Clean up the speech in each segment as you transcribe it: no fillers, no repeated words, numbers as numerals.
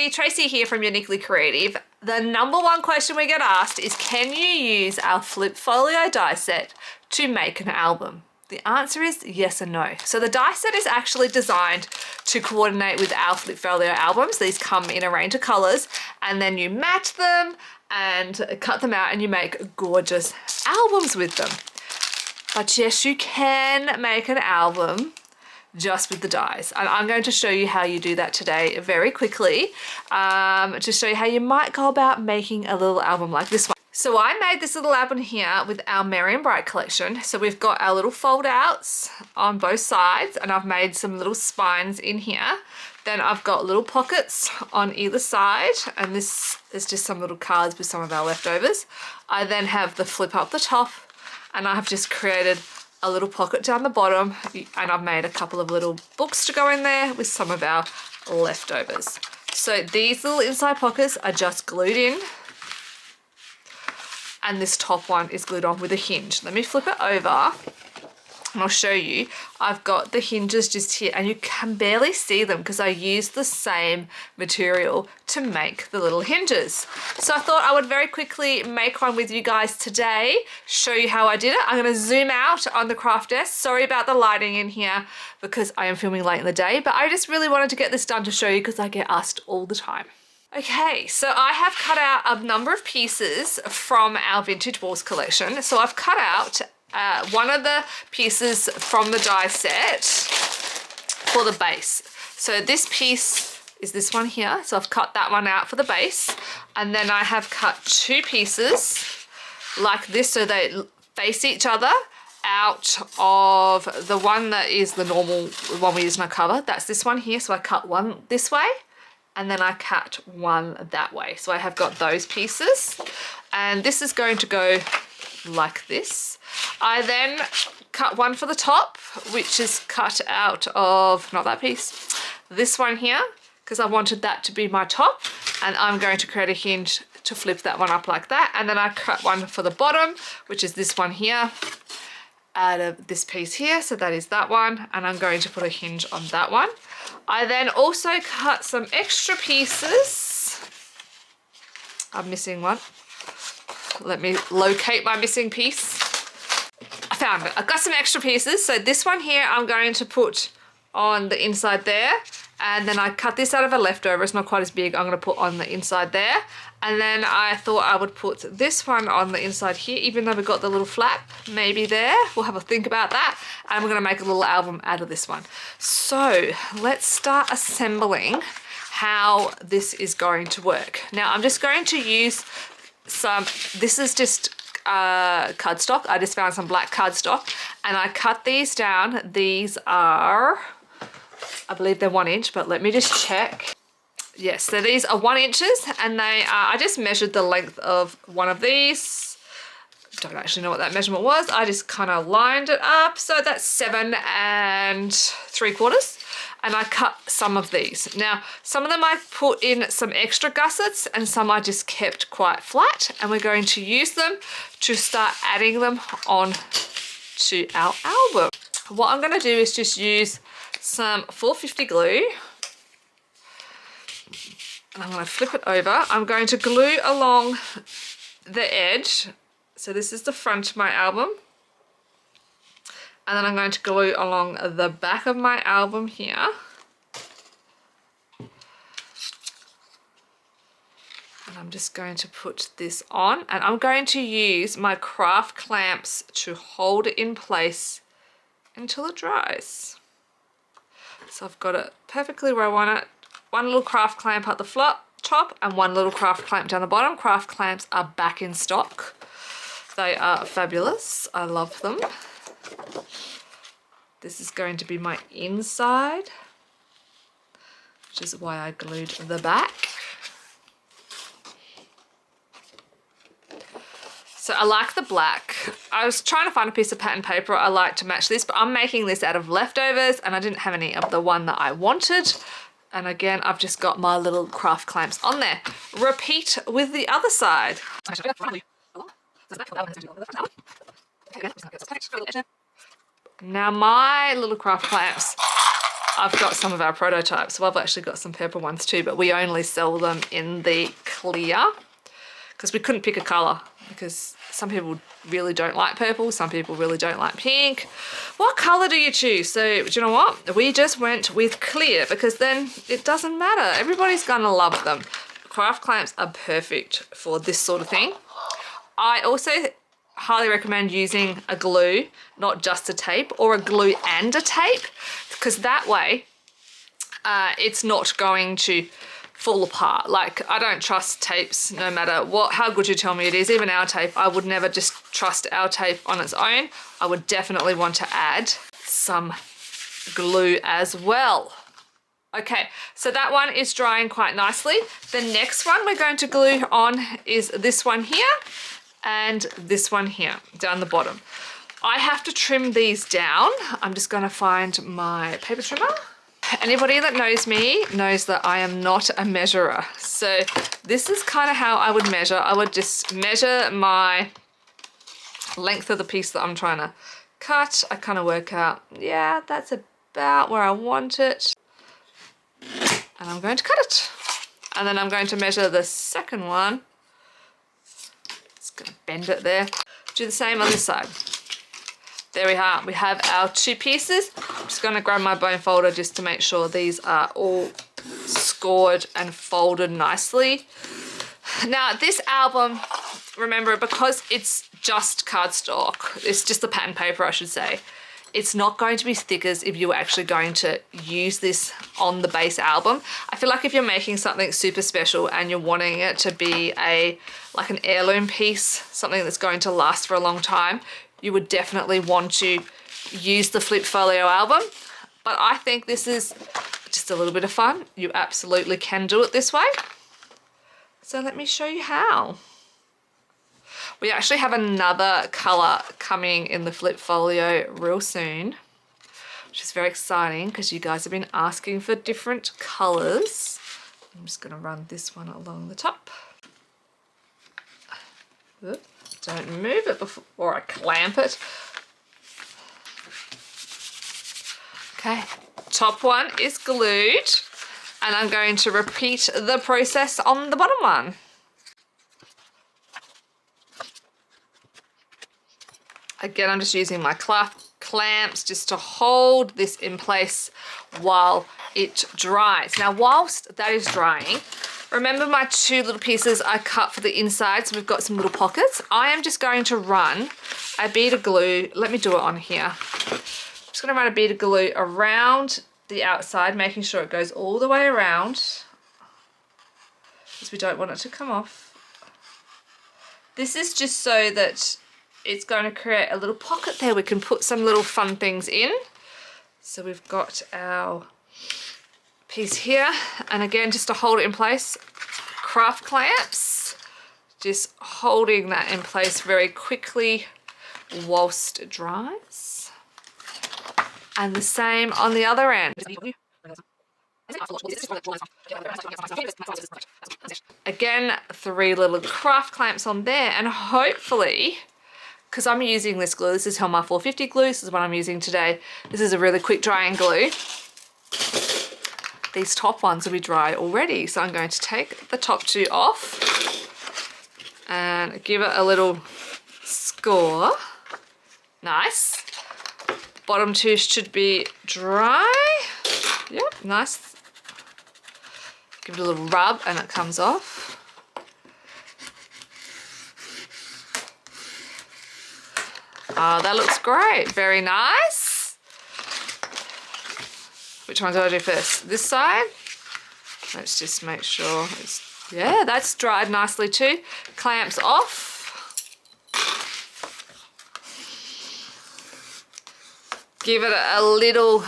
everybody, Tracy here from Uniquely Creative. The number one question we get asked is, can you use our Flip Folio die set to make an album? The answer is yes and no. So the die set is actually designed to coordinate with our Flip Folio albums. These come in a range of colors, and then you match them and cut them out and you make gorgeous albums with them. But yes, you can make an album just with the dies. And I'm going to show you how you do that today very quickly, to show you how you might go about making a little album like this one. So I made this little album here with our Merry and Bright collection. So we've got our little fold outs on both sides, and I've made some little spines in here. Then I've got little pockets on either side, and this is just some little cards with some of our leftovers. I then have the flip up the top, and I have just created a little pocket down the bottom, and I've made a couple of little books to go in there with some of our leftovers. So these little inside pockets are just glued in, and this top one is glued on with a hinge. Let me flip it over and I'll show you. I've got the hinges just here, and you can barely see them because I used the same material to make the little hinges. So I thought I would very quickly make one with you guys today, show you how I did it. I'm gonna zoom out on the craft desk. Sorry about the lighting in here because I am filming late in the day, but I just really wanted to get this done to show you because I get asked all the time. Okay, so I have cut out a number of pieces from our Vintage Walls collection. So I've cut out one of the pieces from the die set for the base. So this piece is this one here. So I've cut that one out for the base. And then I have cut two pieces like this so they face each other out of the one that is the normal one we use in our cover. That's this one here. So I cut one this way, and then I cut one that way. So I have got those pieces, and this is going to go like this. I then cut one for the top, which is cut out of, not that piece, this one here, because I wanted that to be my top, and I'm going to create a hinge to flip that one up like that. And then I cut one for the bottom, which is this one here, out of this piece here, so that is that one, and I'm going to put a hinge on that one. I then also cut some extra pieces. I'm missing one. Let me locate my missing piece. I found it. I've got some extra pieces. So this one here I'm going to put on the inside there, and then I cut this out of a leftover. It's not quite as big. I'm going to put on the inside there, and then I thought I would put this one on the inside here, even though we've got the little flap maybe there. We'll have a think about that, and we're going to make a little album out of this one. So let's start assembling how this is going to work. Now I'm just going to use some, this is just cardstock. I just found some black cardstock, and I cut these down. These are, I believe they're 1 inch, but let me just check. Yes, so these are 1 inches, and they are, I just measured the length of one of these. Don't actually know what that measurement was. I just kind of lined it up. So that's 7 3/4. And I cut some of these. Now, some of them I put in some extra gussets, and some I just kept quite flat, and we're going to use them to start adding them on to our album. What I'm going to do is just use some 450 glue, and I'm going to flip it over. I'm going to glue along the edge. So this is the front of my album. And then I'm going to glue along the back of my album here. And I'm just going to put this on, and I'm going to use my craft clamps to hold it in place until it dries. So I've got it perfectly where I want it. One little craft clamp at the top and one little craft clamp down the bottom. Craft clamps are back in stock. They are fabulous. I love them. This is going to be my inside, which is why I glued the back. So I like the black. I was trying to find a piece of pattern paper I like to match this, but I'm making this out of leftovers, and I didn't have any of the one that I wanted. And again, I've just got my little craft clamps on there. Repeat with the other side. Now my little craft clamps I've got some of our prototypes, so I've actually got some purple ones too, but we only sell them in the clear because we couldn't pick a colour, because some people really don't like purple, some people really don't like pink. What colour do you choose? So do you know what? We just went with clear because then it doesn't matter. Everybody's gonna love them. Craft clamps are perfect for this sort of thing. I also highly recommend using a glue, not just a tape, or a glue and a tape, because that way it's not going to fall apart. Like, I don't trust tapes no matter how good you tell me it is. Even our tape, I would never just trust our tape on its own. I would definitely want to add some glue as well. Okay, so that one is drying quite nicely. The next one we're going to glue on is this one here and this one here down the bottom. I have to trim these down. I'm just going to find my paper trimmer. Anybody that knows me knows that I am not a measurer. So this is kind of how I would measure. I would just measure my length of the piece that I'm trying to cut. I kind of work out, yeah, that's about where I want it. And I'm going to cut it. And then I'm going to measure the second one. Just going to bend it there. Do the same on this side. There we are. We have our two pieces. I'm just going to grab my bone folder just to make sure these are all scored and folded nicely. Now this album, remember, because it's just cardstock, it's just the pattern paper I should say, it's not going to be thick as if you're actually going to use this on the base album. I feel like if you're making something super special and you're wanting it to be like an heirloom piece, something that's going to last for a long time, you would definitely want to use the Flip Folio album. But I think this is just a little bit of fun. You absolutely can do it this way. So let me show you how. We actually have another colour coming in the Flip Folio real soon, which is very exciting because you guys have been asking for different colours. I'm just going to run this one along the top. Oop. Don't move it before I clamp it. Okay, top one is glued, and I'm going to repeat the process on the bottom one. Again, I'm just using my clamps just to hold this in place while it dries. Now, whilst that is drying, remember my two little pieces I cut for the inside, so we've got some little pockets. I am just going to run a bead of glue. Let me do it on here. I'm just going to run a bead of glue around the outside, making sure it goes all the way around, because we don't want it to come off. This is just so that it's going to create a little pocket there. We can put some little fun things in. So we've got our piece here, and again, just to hold it in place, craft clamps, just holding that in place very quickly whilst it dries. And the same on the other end. Again, 3 little craft clamps on there, and hopefully, because I'm using this glue, this is Helmar 450 glue, this is what I'm using today. This is a really quick drying glue. These top ones will be dry already, so I'm going to take the top 2 off and give it a little score. Nice. Bottom 2 should be dry. Yep, nice. Give it a little rub and it comes off. Oh, that looks great. Very nice. Which one do I do first? This side? Let's just make sure it's, yeah, that's dried nicely too. Clamps off. Give it a little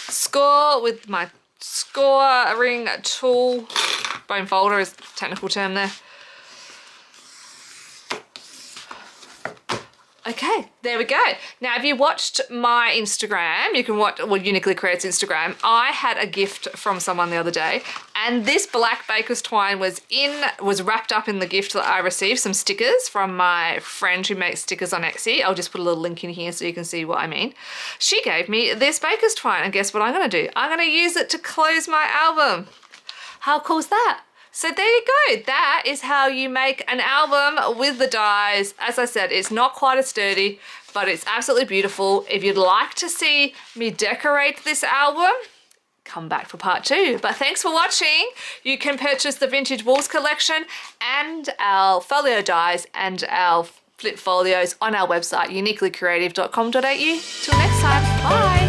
score with my scoring tool. Bone folder is a technical term there. Okay, there we go. Now, if you watched my Instagram, you can watch, well, Uniquely Creates Instagram. I had a gift from someone the other day, and this black baker's twine was wrapped up in the gift that I received, some stickers from my friend who makes stickers on Etsy. I'll just put a little link in here so you can see what I mean. She gave me this baker's twine, and guess what I'm gonna do? I'm gonna use it to close my album. How cool is that? So there you go. That is how you make an album with the dies. As I said, it's not quite as sturdy, but it's absolutely beautiful. If you'd like to see me decorate this album, come back for part 2. But thanks for watching. You can purchase the Vintage Walls collection and our folio dies and our flip folios on our website, uniquelycreative.com.au. Till next time, bye.